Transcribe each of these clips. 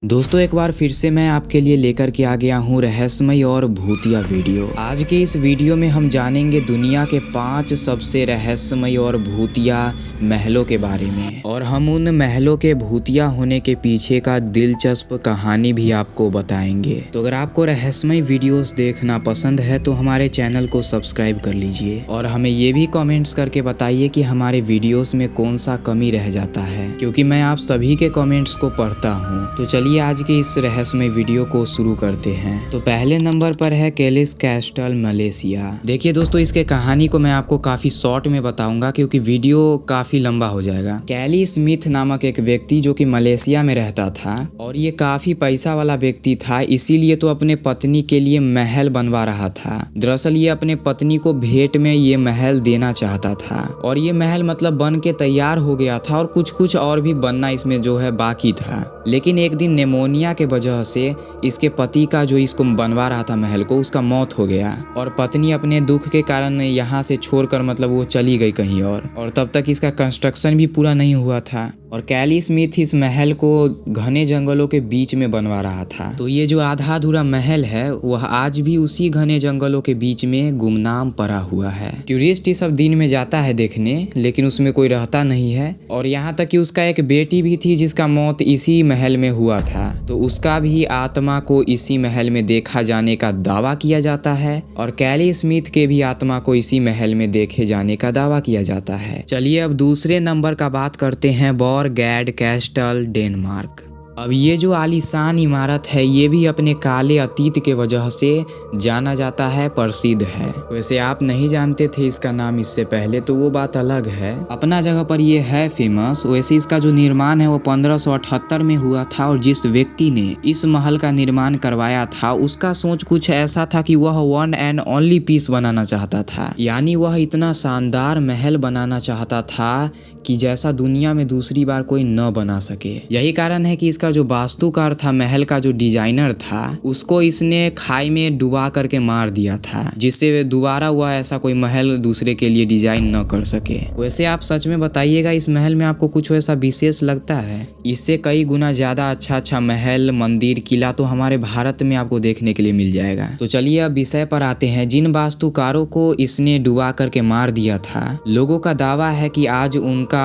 दोस्तों एक बार फिर से मैं आपके लिए लेकर के आ गया हूँ रहस्यमय और भूतिया वीडियो। आज के इस वीडियो में हम जानेंगे दुनिया के 5 सबसे रहस्यमय और भूतिया महलों के बारे में, और हम उन महलों के भूतिया होने के पीछे का दिलचस्प कहानी भी आपको बताएंगे। तो अगर आपको रहस्यमय वीडियोस देखना पसंद है तो हमारे चैनल को सब्सक्राइब कर लीजिए और हमें ये भी कमेंट्स करके बताइए कि हमारे वीडियोस में कौन सा कमी रह जाता है, क्योंकि मैं आप सभी के कमेंट्स को पढ़ता हूँ। तो चलिए आज के इस रहस्यमय वीडियो को शुरू करते हैं। तो पहले नंबर पर है कैलिस कैस्टल मलेशिया। देखिए दोस्तों, इसके कहानी को मैं आपको काफी शॉर्ट में बताऊंगा क्योंकि वीडियो काफी लंबा हो जाएगा। कैली स्मिथ नामक एक व्यक्ति जो कि मलेशिया में रहता था और ये काफी पैसा वाला व्यक्ति था, इसीलिए तो अपने पत्नी के लिए महल बनवा रहा था। दरअसल ये अपने पत्नी को भेंट में ये महल देना चाहता था और ये महल मतलब बन के तैयार हो गया था और कुछ और भी बनना इसमें जो है बाकी था। लेकिन एक दिन निमोनिया के वजह से इसके पति का जो इसको बनवा रहा था महल को, उसका मौत हो गया और पत्नी अपने दुख के कारण यहाँ से छोड़कर मतलब वो चली गई कहीं और तब तक इसका कंस्ट्रक्शन भी पूरा नहीं हुआ था। और कैली स्मिथ इस महल को घने जंगलों के बीच में बनवा रहा था। तो ये जो आधा अधूरा महल है वह आज भी उसी घने जंगलों के बीच में गुमनाम पड़ा हुआ है। टूरिस्ट सब दिन में जाता है देखने, लेकिन उसमें कोई रहता नहीं है। और यहाँ तक कि उसका एक बेटी भी थी जिसका मौत इसी महल में हुआ था, तो उसका भी आत्मा को इसी महल में देखा जाने का दावा किया जाता है और कैली स्मिथ के भी आत्मा को इसी महल में देखे जाने का दावा किया जाता है। चलिए अब दूसरे नंबर का बात करते हैं, बोरगैड कैस्टल डेनमार्क। अब ये जो आलीशान इमारत है ये भी अपने काले अतीत के वजह से जाना जाता है, प्रसिद्ध है। वैसे आप नहीं जानते थे इसका नाम इससे पहले तो वो बात अलग है, अपना जगह पर ये है फेमस। वैसे इसका जो निर्माण है वो 1578 में हुआ था और जिस व्यक्ति ने इस महल का निर्माण करवाया था उसका सोच कुछ ऐसा था कि वह वन एंड ओनली पीस बनाना चाहता था, यानी वह इतना शानदार महल बनाना चाहता था कि जैसा दुनिया में दूसरी बार कोई न बना सके। यही कारण है कि इसका जो वास्तुकार था, महल का जो डिजाइनर था, उसको इसने खाई में डुबा करके मार दिया था, जिससे दोबारा वह ऐसा कोई महल दूसरे के लिए डिजाइन न कर सके। वैसे आप सच में बताइएगा इस महल में आपको कुछ ऐसा विशेष लगता है? इससे कई गुना ज्यादा अच्छा महल, मंदिर, किला तो हमारे भारत में आपको देखने के लिए मिल जाएगा। तो चलिए अब विषय पर आते हैं। जिन वास्तुकारों को इसने डुबा करके मार दिया था, लोगों का दावा है कि आज उनका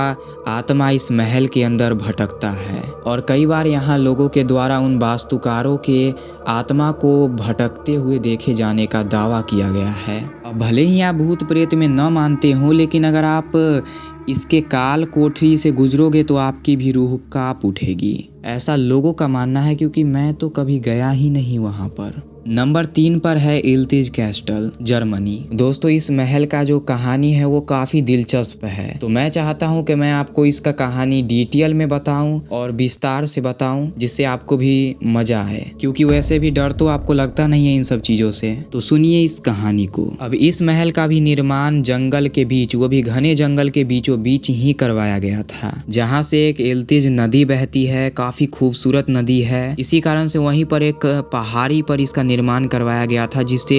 आत्मा इस महल के अंदर भटकता है और कई बार यहाँ लोगों के द्वारा उन वास्तुकारों के आत्मा को भटकते हुए देखे जाने का दावा किया गया है। अब भले ही आप भूत प्रेत में न मानते हो, लेकिन अगर आप इसके काल कोठरी से गुजरोगे तो आपकी भी रूह कांप उठेगी, ऐसा लोगों का मानना है, क्योंकि मैं तो कभी गया ही नहीं वहाँ पर। नंबर 3 पर है इल्तिज कैस्टल, जर्मनी। दोस्तों इस महल का जो कहानी है वो काफी दिलचस्प है, तो मैं चाहता हूँ कि मैं आपको इसका कहानी डिटेल में बताऊं और विस्तार से बताऊं, जिससे आपको भी मजा आए, क्योंकि वैसे भी डर तो आपको लगता नहीं है इन सब चीजों से। तो सुनिए इस कहानी को। अब इस महल का भी निर्माण जंगल के बीच, वो भी घने जंगल के बीचों बीच ही करवाया गया था, जहाँ से एक इल्तिज नदी बहती है, काफी खूबसूरत नदी है। इसी कारण से वहीं पर एक पहाड़ी पर इसका निर्माण करवाया गया था, जिससे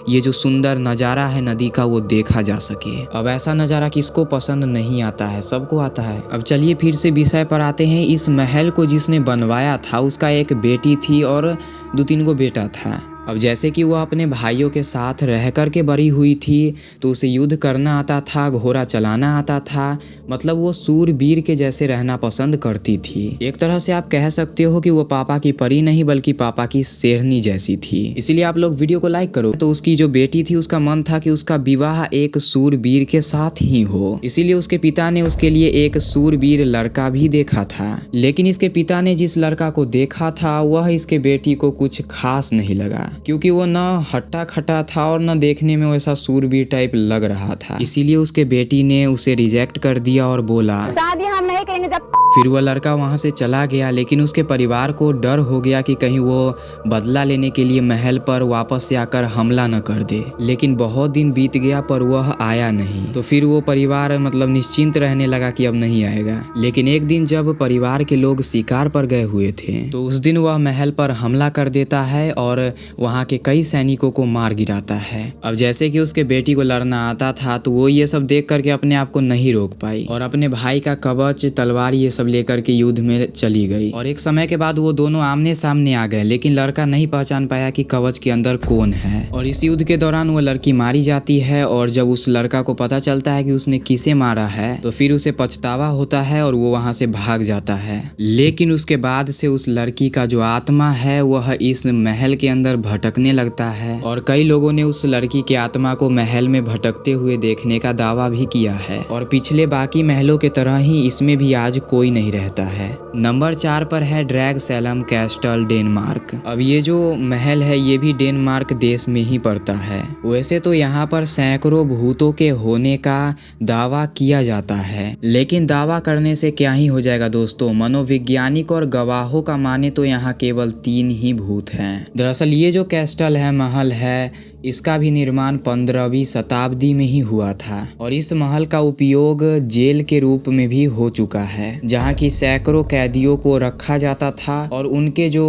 ये जो सुंदर नज़ारा है नदी का वो देखा जा सके। अब ऐसा नज़ारा किसको पसंद नहीं आता है, सबको आता है। अब चलिए फिर से विषय पर आते हैं। इस महल को जिसने बनवाया था उसका एक बेटी थी और 2-3 को बेटा था। अब जैसे कि वह अपने भाइयों के साथ रह कर के बड़ी हुई थी, तो उसे युद्ध करना आता था, घोड़ा चलाना आता था, मतलब वो सूरवीर के जैसे रहना पसंद करती थी। एक तरह से आप कह सकते हो कि वो पापा की परी नहीं बल्कि पापा की शेरनी जैसी थी। इसीलिए आप लोग वीडियो को लाइक करो। तो उसकी जो बेटी थी उसका मन था कि उसका विवाह एक सूरवीर के साथ ही हो, इसीलिए उसके पिता ने उसके लिए एक सूरवीर लड़का भी देखा था। लेकिन इसके पिता ने जिस लड़का को देखा था वह इसके बेटी को कुछ खास नहीं लगा, क्योंकि वो न हट्टा खट्टा था और न देखने में वैसा सूरवीर टाइप लग रहा था। इसीलिए उसके बेटी ने उसे रिजेक्ट कर दिया और बोला शादी हम नहीं करेंगे जब। फिर वह लड़का वहां से चला गया, लेकिन उसके परिवार को डर हो गया कि कहीं वो बदला लेने के लिए महल पर वापस से आकर हमला न कर दे। लेकिन बहुत दिन बीत गया पर वह आया नहीं, तो फिर वो परिवार मतलब निश्चिंत रहने लगा कि अब नहीं आएगा। लेकिन एक दिन जब परिवार के लोग शिकार पर गए हुए थे तो उस दिन वह महल पर हमला कर देता है और वहाँ के कई सैनिकों को मार गिराता है। अब जैसे कि उसके बेटी को लड़ना आता था तो वो ये सब देख करके अपने आप को नहीं रोक पाई और अपने भाई का कवच, तलवार ये सब लेकर के युद्ध में चली गई। और एक समय के बाद वो दोनों आमने सामने आ गए, लेकिन लड़का नहीं पहचान पाया कि कवच के अंदर कौन है। और इस युद्ध के दौरान वो लड़की मारी जाती है और जब उस लड़का को पता चलता है कि उसने किसे मारा है तो फिर उसे पछतावा होता है और वो वहां से भाग जाता है। लेकिन उसके बाद से उस लड़की का जो आत्मा है वह इस महल के अंदर भटकने लगता है और कई लोगों ने उस लड़की के आत्मा को महल में भटकते हुए देखने का दावा भी किया है। और पिछले बाकी महलों के तरह ही इसमें भी आज कोई नहीं रहता है। नंबर 4 पर है ड्रैगसैलम कैस्टल, डेनमार्क। अब ये जो महल है ये भी डेनमार्क देश में ही पड़ता है। वैसे तो यहाँ पर सैकड़ों भूतों के होने का दावा किया जाता है, लेकिन दावा करने से क्या ही हो जाएगा दोस्तों। मनोवैज्ञानिक और गवाहों का माने तो यहाँ केवल 3 ही भूत हैं। दरअसल ये जो कैस्टल है, महल है, इसका भी निर्माण 15वीं शताब्दी में ही हुआ था और इस महल का उपयोग जेल के रूप में भी हो चुका है, जहाँ की सैकड़ों कैदियों को रखा जाता था और उनके जो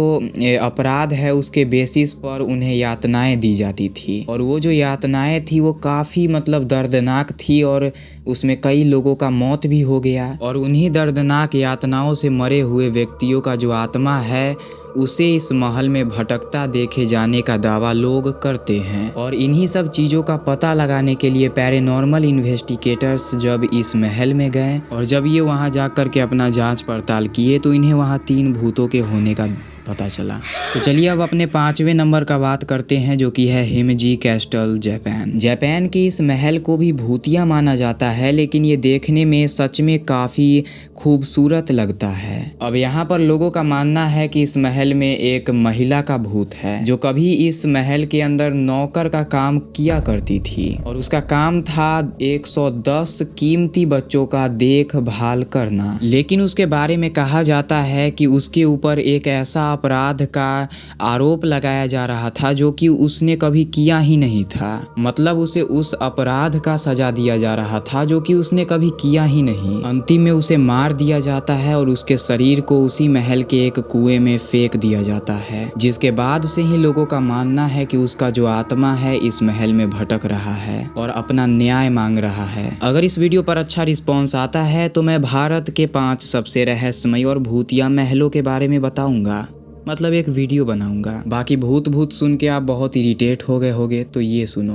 अपराध है उसके बेसिस पर उन्हें यातनाएं दी जाती थी। और वो जो यातनाएं थी वो काफ़ी मतलब दर्दनाक थी और उसमें कई लोगों का मौत भी हो गया। और उन्हीं दर्दनाक यातनाओं से मरे हुए व्यक्तियों का जो आत्मा है उसे इस महल में भटकता देखे जाने का दावा लोग करते हैं। और इन्हीं सब चीज़ों का पता लगाने के लिए पैरानॉर्मल इन्वेस्टिगेटर्स जब इस महल में गए और जब ये वहाँ जा कर के अपना जांच पड़ताल किए तो इन्हें वहाँ 3 भूतों के होने का पता चला। तो चलिए अब अपने 5वें नंबर का बात करते हैं, जो कि है हिमजी कैस्टल, जापान। जापान की इस महल को भी भूतिया माना जाता है, लेकिन ये देखने में सच में काफ़ी खूबसूरत लगता है। अब यहाँ पर लोगों का मानना है कि इस महल में एक महिला का भूत है जो कभी इस महल के अंदर नौकर का काम किया करती थी और उसका काम था 110 कीमती बच्चों का देखभाल करना। लेकिन उसके बारे में कहा जाता है कि उसके ऊपर एक ऐसा अपराध का आरोप लगाया जा रहा था जो कि उसने कभी किया ही नहीं था। मतलब उसे उस अपराध का सजा दिया जा रहा था जो कि उसने कभी किया ही नहीं। अंतिम में उसे मार दिया जाता है और उसके शरीर को उसी महल के एक कुएं में फेंक दिया जाता है, जिसके बाद से ही लोगों का मानना है कि उसका जो आत्मा है इस महल में भटक रहा है और अपना न्याय मांग रहा है। अगर इस वीडियो पर अच्छा रिस्पॉन्स आता है तो मैं भारत के 5 सबसे रहस्यमयी और भूतिया महलों के बारे में बताऊंगा, मतलब एक वीडियो बनाऊंगा। बाकी भूत सुन के आप बहुत इरिटेट हो गए होगे तो ये सुनो।